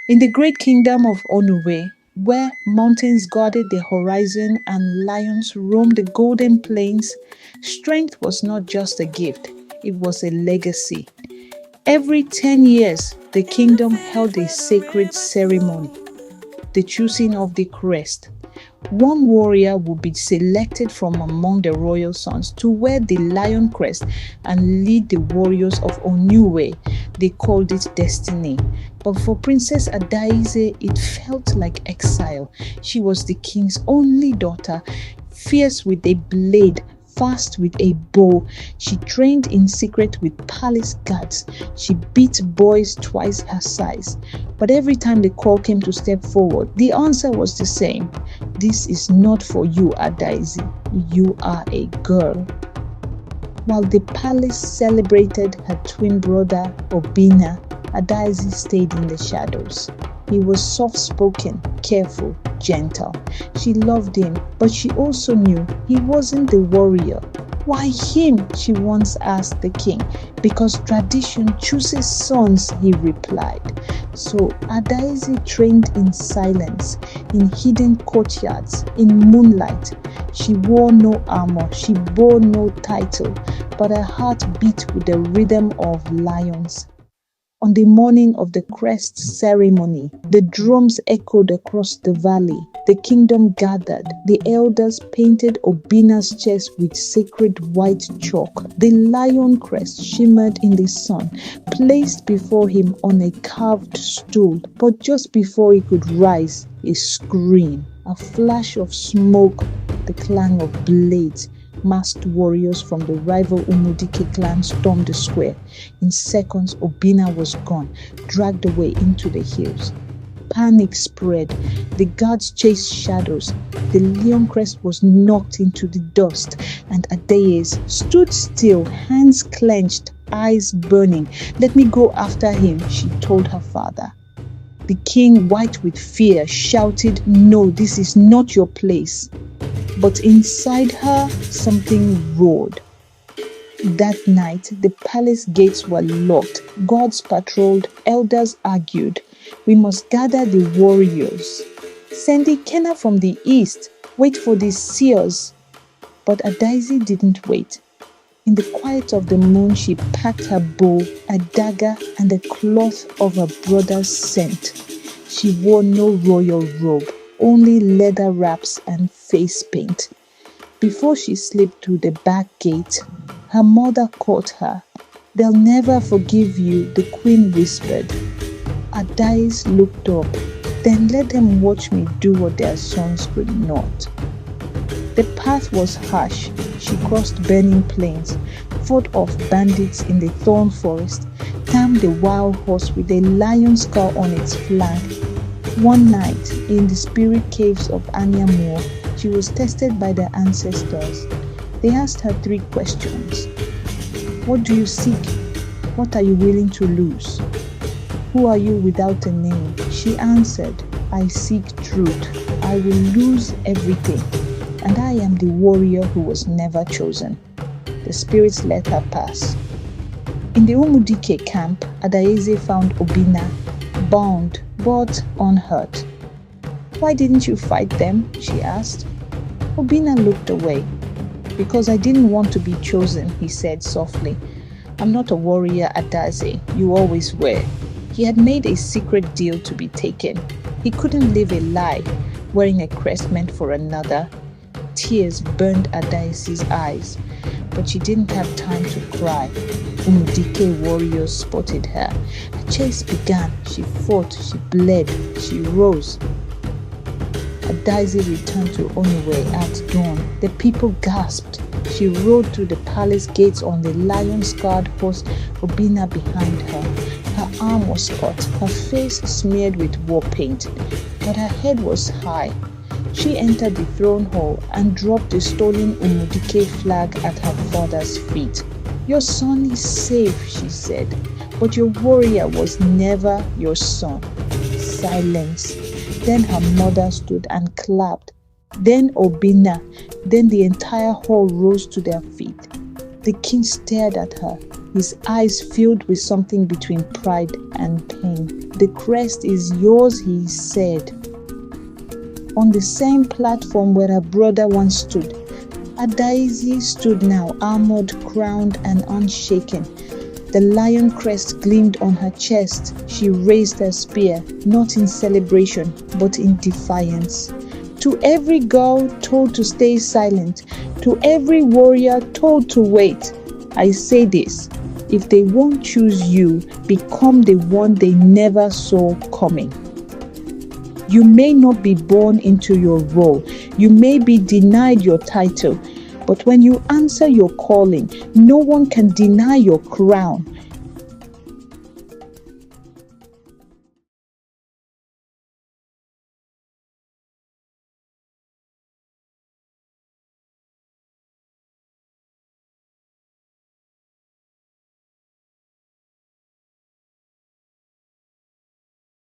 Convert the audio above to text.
In the great kingdom of Onuwe, where mountains guarded the horizon and lions roamed the golden plains, strength was not just a gift, it was a legacy. Every 10 years, the kingdom held a sacred ceremony, the choosing of the crest. One warrior would be selected from among the royal sons to wear the lion crest and lead the warriors of Onuwe. They called it destiny. But for Princess Adaeze, it felt like exile. She was the king's only daughter, fierce with a blade, fast with a bow. She trained in secret with palace guards. She beat boys twice her size. But every time the call came to step forward, the answer was the same. This is not for you, Adaeze. You are a girl. While the palace celebrated her twin brother, Obinna, Adaeze stayed in the shadows. He was soft-spoken, careful, gentle. She loved him, but she also knew he wasn't the warrior. Why him? She once asked the king. Because tradition chooses sons, he replied. So Adaeze trained in silence, in hidden courtyards, in moonlight. She wore no armor, she bore no title, but her heart beat with the rhythm of lions. On the morning of the crest ceremony, the drums echoed across the valley. The kingdom gathered. The elders painted Obinna's chest with sacred white chalk. The lion crest shimmered in the sun, placed before him on a carved stool. But just before he could rise, a scream, a flash of smoke, the clang of blades. Masked warriors from the rival Umudike clan stormed the square. In seconds, Obinna was gone, dragged away into the hills. Panic spread. The guards chased shadows. The lion crest was knocked into the dust, and Adaeze stood still, hands clenched, eyes burning. "Let me go after him," she told her father. The king, white with fear, shouted, "No, this is not your place." But inside her, something roared. That night, the palace gates were locked. Guards patrolled, elders argued. "We must gather the warriors. Send Ikenna from the east. Wait for the seers." But Adaeze didn't wait. In the quiet of the moon, she packed her bow, a dagger, and the cloth of her brother's scent. She wore no royal robe, only leather wraps and face paint. Before she slipped through the back gate, her mother caught her. "They'll never forgive you," the queen whispered. Adaeze looked up. "Then let them watch me do what their sons could not." The path was harsh. She crossed burning plains, fought off bandits in the thorn forest, tamed a wild horse with a lion skull on its flank. One night, in the spirit caves of Anyamur, she was tested by the ancestors. They asked her 3 questions. What do you seek? What are you willing to lose? Who are you without a name? She answered, I seek truth. I will lose everything. And I am the warrior who was never chosen. The spirits let her pass. In the Umudike camp, Adaeze found Obinna, bound but unhurt. Why didn't you fight them? She asked. Obinna looked away. Because I didn't want to be chosen, he said softly. I'm not a warrior, Adaeze. You always were. He had made a secret deal to be taken. He couldn't live a lie, wearing a crest meant for another. Tears burned Adaeze's eyes, but she didn't have time to cry. Umudike warriors spotted her. A chase began. She fought, she bled, she rose. Adaeze returned to Onuwe at dawn. The people gasped. She rode through the palace gates on the lion-scarred horse, Obinna behind her. Her arm was cut, her face smeared with war paint, but her head was high. She entered the throne hall and dropped the stolen Umudike flag at her father's feet. Your son is safe, she said, but your warrior was never your son. Silence. Then her mother stood and clapped. Then Obinna. Then the entire hall rose to their feet. The king stared at her, his eyes filled with something between pride and pain. The crest is yours, he said. On the same platform where her brother once stood, Adaeze stood now, armored, crowned, and unshaken. The lion crest gleamed on her chest. She raised her spear, not in celebration, but in defiance. To every girl told to stay silent, to every warrior told to wait, I say this: if they won't choose you, become the one they never saw coming. You may not be born into your role. You may be denied your title. But when you answer your calling, no one can deny your crown.